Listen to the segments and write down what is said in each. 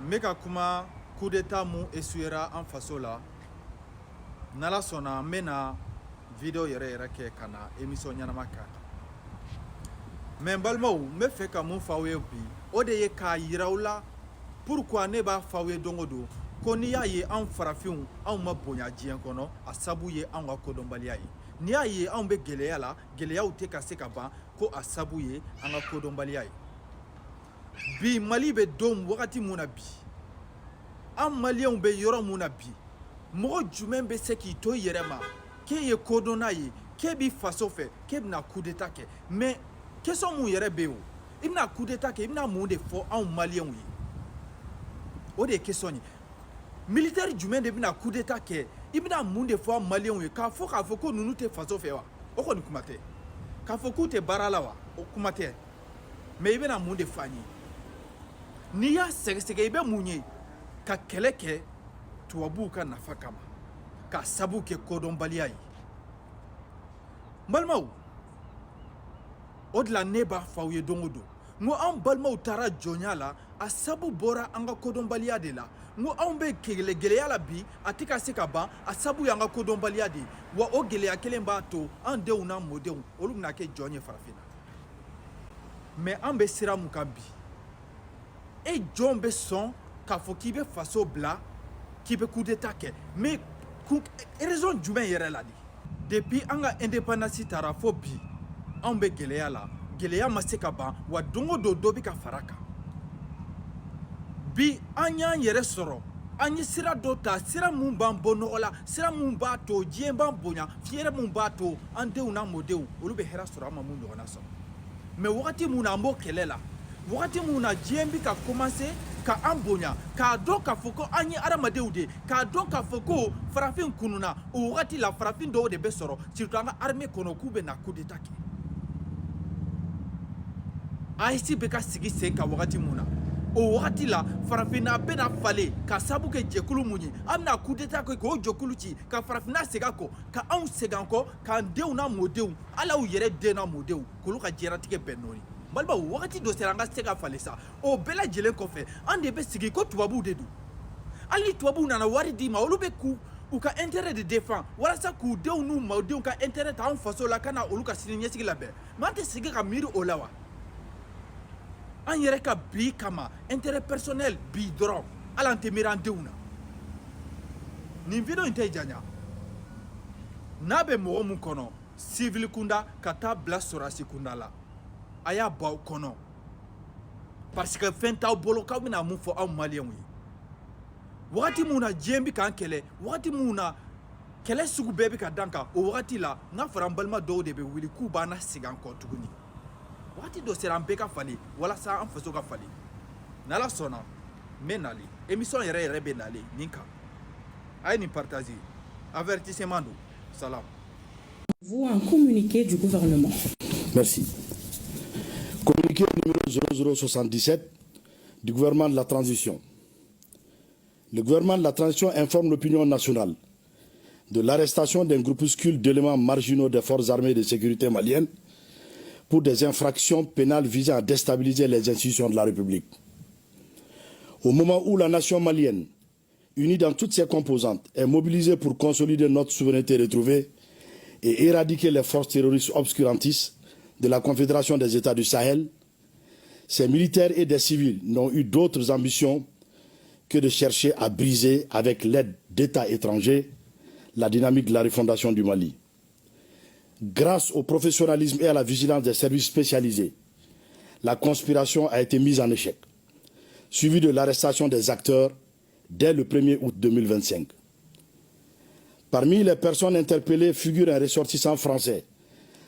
Meka kuma coup d'état mu essuiera en faso la nala sona mena video yɛrɛ kɛ kana émission ɲanama kan mais balimaw me fɛ ka mun f'aw ye bi o de ye k'a yiraw la pourquoi ne b'a f'aw ye don o don ko n'i y'a ye anw farafinw anw ma bonya diɲɛ kɔnɔ a sabu ye anw ka kodɔnbaliya ye n'i y'a ye anw bɛ gɛlɛya la gɛlɛyaw tɛ ka se ka ban ko a sabu ye an ka kodɔnbaliya ye bi mali bɛ don wagati mun na bi an maliyɛnw bɛ yɔrɔ mun na bi mɔgɔ jumɛn bɛ se k'i to i yɛrɛ ma k'e ye kodɔnna ye k'e b'i faso fɛ k'e bɛna coup d'état kɛ mais question mun yɛrɛ bɛ yen o i bɛna coup d'état kɛ i bɛna mun de fɔ anw maliyɛnw ye o de ye question ye militaire jumɛn de bɛna coup d'état kɛ i bɛna mun de fɔ anw maliyɛnw ye k'a fɔ ko ninnu tɛ faso fɛ wa o kɔni kuma tɛ k'a fɔ k'u tɛ baara la wa o kuma tɛ mais i bɛna mun de fɔ an ye n'i y'a sɛgɛsɛgɛ i bɛ mun ye ka kɛlɛ kɛ tubabuw ka nafa kama ka sabu kɛ kodɔnbaliya ye balimaw o de la ne b'a fɔ aw ye don o don n ko anw balimaw taara jɔnya la a sabu bɔra an ka kodɔnbaliya de la n ko anw bɛ gɛlɛya la bi a tɛ ka se ka ban a sabu y'an ka kodɔnbaliya de ye wa o gɛlɛya kelen b'a to an denw n'a mɔdenw olu bɛna kɛ jɔn ye farafinna mais an bɛ sira mun kan bi e jɔn bɛ sɔn k'a fɔ k'i bɛ faso bila k'i bɛ coup d'état kɛ mais raison jumɛn yɛrɛ la de depuis an ka indépendance taara fo bi anw bɛ gɛlɛya la gɛlɛya ma se ka ban wa don o don dɔ bɛ ka fara kan bi an y'an yɛrɛ sɔrɔ an ye sira dɔ ta sira mun b'an bɔ nɔgɔ la sira mun b'a to diɲɛ b'an bonya fiɲɛ mun b'a to an denw n'a mɔdenw olu bɛ hɛrɛ sɔrɔ an ma mun ɲɔgɔnna sɔrɔ mais wagati mun na an b'o kɛlɛ la wagati mun na diɲɛ bɛ ka commencer ka an bonya k'a dɔn k'a fɔ ko an ye adamadenw de ye k'a dɔn k'a fɔ ko farafin kununa o wagati la farafin dɔw de bɛ sɔrɔ surtout an ka armée kɔnɔ k'u bɛ na coup d'état kɛ AES bɛ ka sigi sen kan wagati mun na o wagati la farafinna bɛna falen ka sabu kɛ jɛkulu mun ye an bɛna coup d'état kɛ k'o jɛkulu ci ka farafinna segin a kɔ ka anw segin an kɔ k'an denw n'a mɔdenw hali aw yɛrɛ den n'a mɔdenw k'olu ka diɲɛlatigɛ bɛn nɔɔni balimaw wagati dɔ sera an ka se ka falen sa o bɛɛ lajɛlen kɔfɛ an de bɛ sigi ko tubabuw de don hali ni tubabuw nana wari d'i ma olu bɛ u ka intérêt de défend walasa k'u denw n'u mɔdenw ka intérêt ta anw faso la ka na olu ka sini ɲɛsigi labɛn mais an tɛ sigi ka miiri o la wa an yɛrɛ ka bi kama intérêt personnel bi dɔrɔn hali an tɛ miiri an denw na nin video in tɛ janya n'a bɛ mɔgɔ mun kɔnɔ civil kunda ka taa bila sɔrasi kunda la a y'a bɔ aw kɔnɔ parce que fɛn t'aw bolo k'aw bɛna mun fɔ aw maliyɛnw ye wagati mun na diɲɛ bɛ k'an kɛlɛ wagati mun na kɛlɛ sugu bɛɛ bɛ ka dan kan o wagati la n'a fɔra an balima dɔw de bɛ wuli k'u b'an segin an kɔ tuguni wagati dɔ sera an bɛɛ ka falen walasa an faso ka falen n'ala sɔnna n bɛ nali émission yɛrɛ bɛ nali nin kan a ye nin partager avertissement don salam. Vous un communiqué du gouvernement. Merci. Communiqué numéro 0077 du gouvernement de la transition. Le gouvernement de la transition informe l'opinion nationale de l'arrestation d'un groupuscule d'éléments marginaux des forces armées de sécurité maliennes pour des infractions pénales visant à déstabiliser les institutions de la République. Au moment où la nation malienne, unie dans toutes ses composantes, est mobilisée pour consolider notre souveraineté retrouvée et éradiquer les forces terroristes obscurantistes de la Confédération des États du Sahel, ces militaires et des civils n'ont eu d'autres ambitions que de chercher à briser, avec l'aide d'États étrangers, la dynamique de la refondation du Mali. Grâce au professionnalisme et à la vigilance des services spécialisés, la conspiration a été mise en échec, suivie de l'arrestation des acteurs dès le 1er août 2025. Parmi les personnes interpellées figure un ressortissant français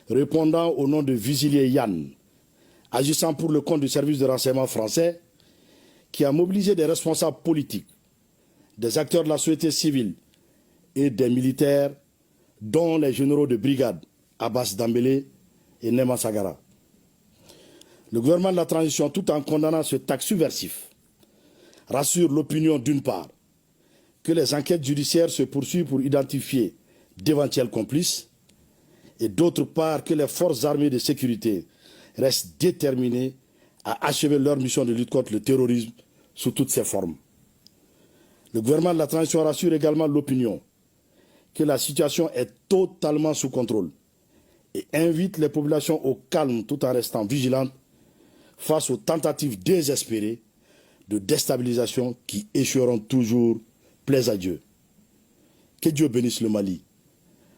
répondant au nom de Visilier Yann, agissant pour le compte du service de renseignement français, qui a mobilisé des responsables politiques, des acteurs de la société civile et des militaires, dont les généraux de brigade Abbas Dambélé et Nema Sagara. Le gouvernement de la transition, tout en condamnant ce acte subversif, rassure l'opinion d'une part que les enquêtes judiciaires se poursuivent pour identifier d'éventuels complices, et d'autre part que les forces armées de sécurité restent déterminées à achever leur mission de lutte contre le terrorisme sous toutes ses formes. Le gouvernement de la transition rassure également l'opinion que la situation est totalement sous contrôle et invite les populations au calme tout en restant vigilantes face aux tentatives désespérées de déstabilisation qui échoueront toujours, plaise à Dieu. Que Dieu bénisse le Mali.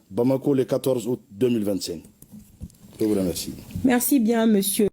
Bamako, le 14 août 2025. Je vous remercie. Merci bien, monsieur.